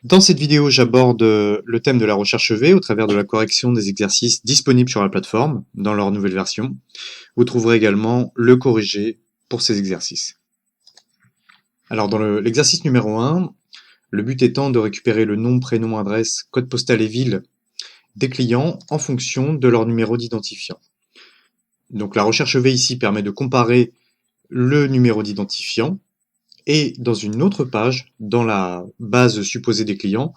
Dans cette vidéo, j'aborde le thème de la recherche V au travers de la correction des exercices disponibles sur la plateforme dans leur nouvelle version. Vous trouverez également le corrigé pour ces exercices. Alors dans l'exercice numéro 1, le but étant de récupérer le nom, prénom, adresse, code postal et ville des clients en fonction de leur numéro d'identifiant. Donc la recherche V ici permet de comparer le numéro d'identifiant et dans une autre page, dans la base supposée des clients,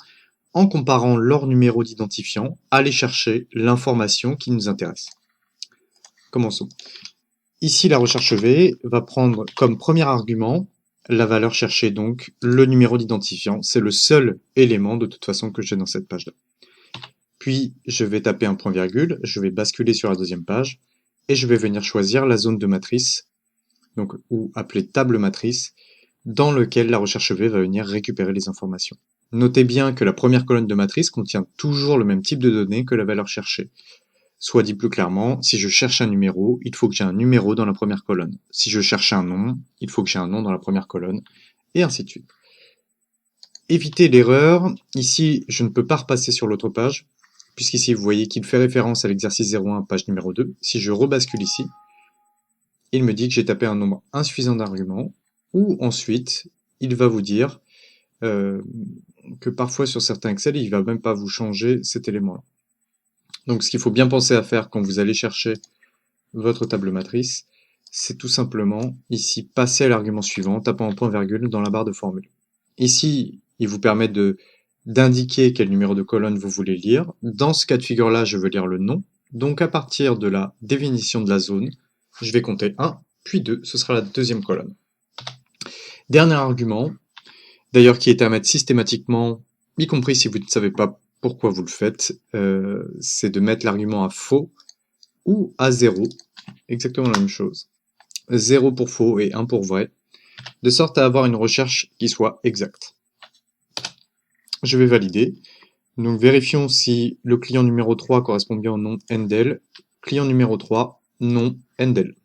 en comparant leur numéro d'identifiant, aller chercher l'information qui nous intéresse. Commençons. Ici, la recherche V va prendre comme premier argument la valeur cherchée, donc le numéro d'identifiant. C'est le seul élément de toute façon que j'ai dans cette page-là. Puis, je vais taper un point virgule, je vais basculer sur la deuxième page, et je vais venir choisir la zone de matrice, donc, ou appelée table matrice, dans lequel la recherche V va venir récupérer les informations. Notez bien que la première colonne de matrice contient toujours le même type de données que la valeur cherchée. Soit dit plus clairement, si je cherche un numéro, il faut que j'ai un numéro dans la première colonne. Si je cherche un nom, il faut que j'ai un nom dans la première colonne, et ainsi de suite. Évitez l'erreur, ici je ne peux pas repasser sur l'autre page, puisqu'ici vous voyez qu'il fait référence à l'exercice 01, page numéro 2. Si je rebascule ici, il me dit que j'ai tapé un nombre insuffisant d'arguments, ou ensuite, il va vous dire que parfois sur certains Excel, il ne va même pas vous changer cet élément-là. Donc ce qu'il faut bien penser à faire quand vous allez chercher votre table matrice, c'est tout simplement ici passer à l'argument suivant, tapant un point virgule dans la barre de formule. Ici, il vous permet d'indiquer quel numéro de colonne vous voulez lire. Dans ce cas de figure-là, je veux lire le nom. Donc à partir de la définition de la zone, je vais compter 1, puis 2, ce sera la deuxième colonne. Dernier argument, d'ailleurs qui est à mettre systématiquement, y compris si vous ne savez pas pourquoi vous le faites, c'est de mettre l'argument à faux ou à 0, exactement la même chose. 0 pour faux et 1 pour vrai, de sorte à avoir une recherche qui soit exacte. Je vais valider. Donc vérifions si le client numéro 3 correspond bien au nom Endel. Client numéro 3, nom Endel.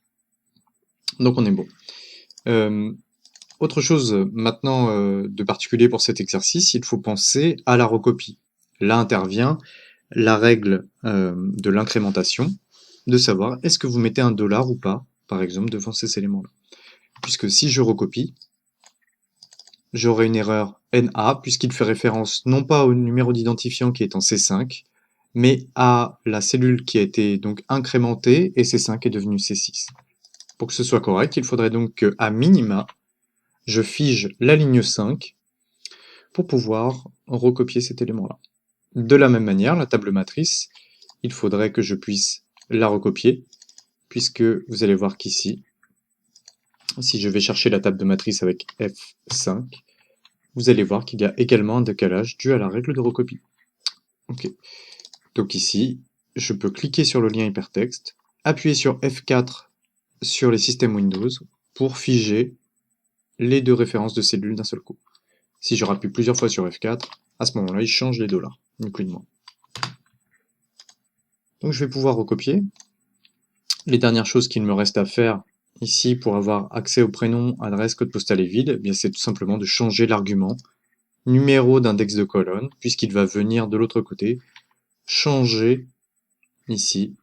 Donc on est bon. Autre chose maintenant de particulier pour cet exercice, il faut penser à la recopie. Là intervient la règle de l'incrémentation, de savoir est-ce que vous mettez un dollar ou pas, par exemple, devant ces éléments-là. Puisque si je recopie, j'aurai une erreur NA, puisqu'il fait référence non pas au numéro d'identifiant qui est en C5, mais à la cellule qui a été donc incrémentée, et C5 est devenu C6. Pour que ce soit correct, il faudrait donc que, à minima, je fige la ligne 5 pour pouvoir recopier cet élément-là. De la même manière, la table matrice, il faudrait que je puisse la recopier, puisque vous allez voir qu'ici, si je vais chercher la table de matrice avec F5, vous allez voir qu'il y a également un décalage dû à la règle de recopie. Ok. Donc ici, je peux cliquer sur le lien hypertexte, appuyer sur F4 sur les systèmes Windows pour figer les deux références de cellules d'un seul coup. Si je rappuie plusieurs fois sur F4, à ce moment-là, il change les dollars, ni plus ni moins. Donc je vais pouvoir recopier. Les dernières choses qu'il me reste à faire ici pour avoir accès au prénom, adresse, code postal et ville, eh bien c'est tout simplement de changer l'argument numéro d'index de colonne, puisqu'il va venir de l'autre côté, changer ici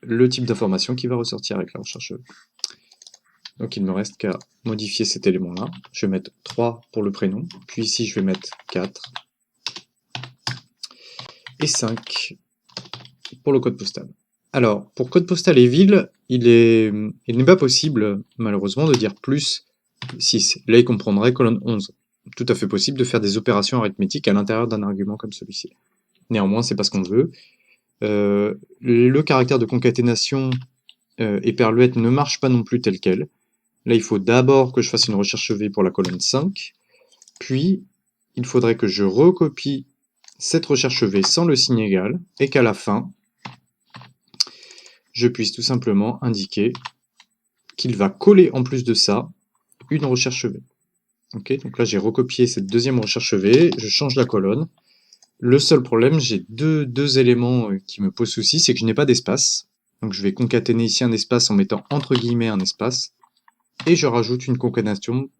le type d'information qui va ressortir avec la recherche. Donc il ne me reste qu'à modifier cet élément-là. Je vais mettre 3 pour le prénom, puis ici je vais mettre 4 et 5 pour le code postal. Alors, pour code postal et ville, il n'est pas possible, malheureusement, de dire plus 6. Là, il comprendrait colonne 11. Tout à fait possible de faire des opérations arithmétiques à l'intérieur d'un argument comme celui-ci. Néanmoins, c'est pas ce qu'on veut. Le caractère de concaténation éperluette ne marche pas non plus tel quel. Là, il faut d'abord que je fasse une recherche V pour la colonne 5, puis il faudrait que je recopie cette recherche V sans le signe égal, et qu'à la fin, je puisse tout simplement indiquer qu'il va coller en plus de ça une recherche V. Ok, donc là j'ai recopié cette deuxième recherche V, je change la colonne. Le seul problème, j'ai deux éléments qui me posent souci, c'est que je n'ai pas d'espace. Donc je vais concaténer ici un espace en mettant entre guillemets un espace, et je rajoute une concaténation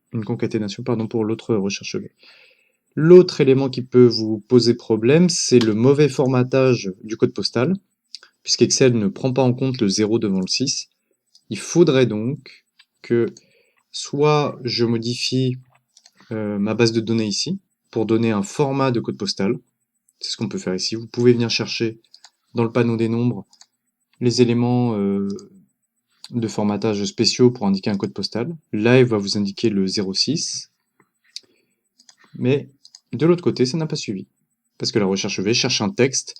pour l'autre recherche V. L'autre élément qui peut vous poser problème, c'est le mauvais formatage du code postal, puisqu'Excel ne prend pas en compte le 0 devant le 6. Il faudrait donc que soit je modifie ma base de données ici, pour donner un format de code postal. C'est ce qu'on peut faire ici. Vous pouvez venir chercher dans le panneau des nombres les éléments de formatage spéciaux pour indiquer un code postal. Là, il va vous indiquer le 06. Mais de l'autre côté, ça n'a pas suivi. Parce que la recherche V cherche un texte,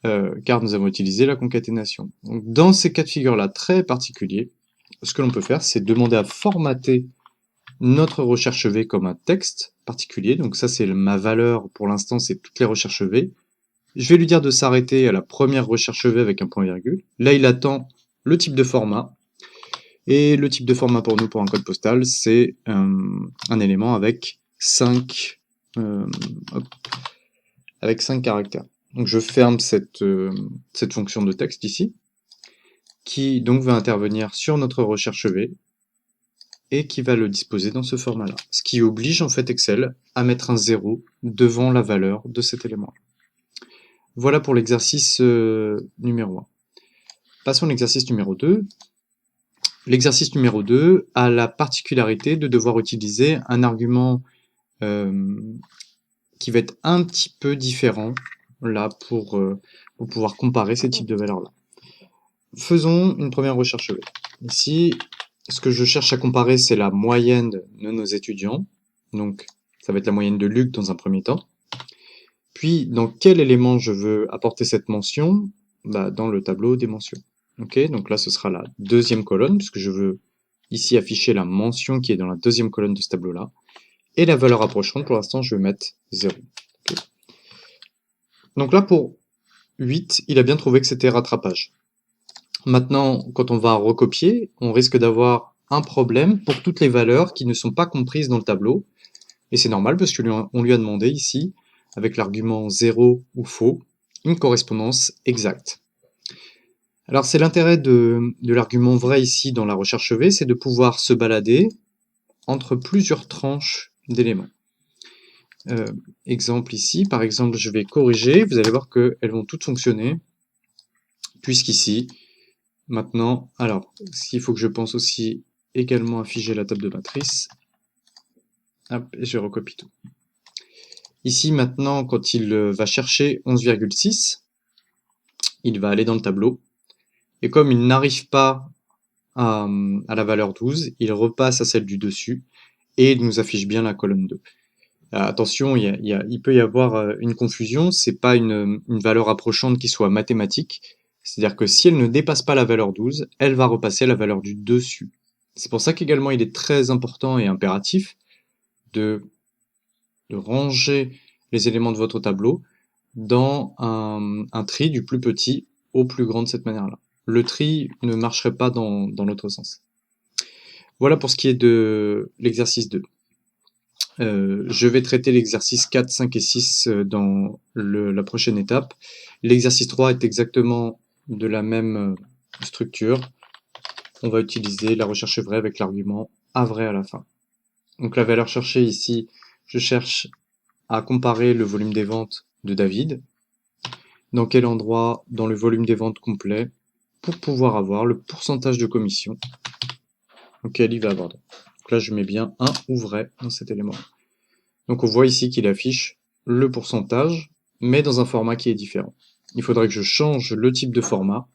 car nous avons utilisé la concaténation. Donc, dans ces cas de figure-là très particuliers, ce que l'on peut faire, c'est demander à formater notre recherche V comme un texte particulier. Donc ça, c'est ma valeur pour l'instant, c'est toutes les recherches V. Je vais lui dire de s'arrêter à la première recherche V avec un point virgule. Là, il attend le type de format. Et le type de format pour nous, pour un code postal, c'est un élément avec 5 caractères. Donc je ferme cette fonction de texte ici, qui donc va intervenir sur notre recherche V, et qui va le disposer dans ce format-là. Ce qui oblige en fait Excel à mettre un 0 devant la valeur de cet élément. Voilà pour l'exercice numéro 1. Passons à l'exercice numéro 2. L'exercice numéro 2 a la particularité de devoir utiliser un argument qui va être un petit peu différent là pour pouvoir comparer ces types de valeurs-là. Faisons une première recherche V. Ici, ce que je cherche à comparer, c'est la moyenne de nos étudiants. Donc, ça va être la moyenne de Luc dans un premier temps. Puis, dans quel élément je veux apporter cette mention? Dans le tableau des mentions. Ok, donc là, ce sera la deuxième colonne, puisque je veux ici afficher la mention qui est dans la deuxième colonne de ce tableau-là. Et la valeur approchante, pour l'instant, je vais mettre 0. Okay. Donc là, pour 8, il a bien trouvé que c'était rattrapage. Maintenant, quand on va recopier, on risque d'avoir un problème pour toutes les valeurs qui ne sont pas comprises dans le tableau. Et c'est normal parce qu'on lui a demandé ici, avec l'argument 0 ou faux, une correspondance exacte. Alors c'est l'intérêt de l'argument vrai ici dans la recherche V, c'est de pouvoir se balader entre plusieurs tranches d'éléments. Exemple ici, par exemple, je vais corriger, vous allez voir qu'elles vont toutes fonctionner, puisqu'ici, maintenant, alors, s'il faut que je pense aussi également afficher la table de matrice, hop, et je recopie tout. Ici, maintenant, quand il va chercher 11,6, il va aller dans le tableau, et comme il n'arrive pas à la valeur 12, il repasse à celle du dessus, et il nous affiche bien la colonne 2. Attention, il peut y avoir une confusion, c'est pas une valeur approchante qui soit mathématique, c'est-à-dire que si elle ne dépasse pas la valeur 12, elle va repasser à la valeur du dessus. C'est pour ça qu'également il est très important et impératif de ranger les éléments de votre tableau dans un tri du plus petit au plus grand de cette manière-là. Le tri ne marcherait pas dans l'autre sens. Voilà pour ce qui est de l'exercice 2. Je vais traiter l'exercice 4, 5 et 6 dans la prochaine étape. L'exercice 3 est exactement de la même structure. On va utiliser la recherche vraie avec l'argument A vrai à la fin. Donc la valeur cherchée ici, je cherche à comparer le volume des ventes de David. Dans quel endroit dans le volume des ventes complet pour pouvoir avoir le pourcentage de commission auquel il va avoir. Donc là, je mets bien 1 ou vrai dans cet élément. Donc on voit ici qu'il affiche le pourcentage, mais dans un format qui est différent. Il faudrait que je change le type de format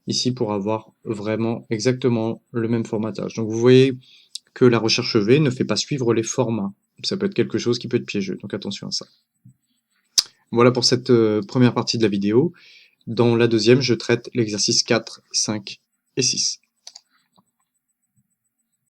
ici pour avoir vraiment exactement le même formatage. Donc vous voyez que la recherche V ne fait pas suivre les formats. Ça peut être quelque chose qui peut être piégeux, donc attention à ça. Voilà pour cette première partie de la vidéo. Dans la deuxième, je traite l'exercice 4, 5 et 6.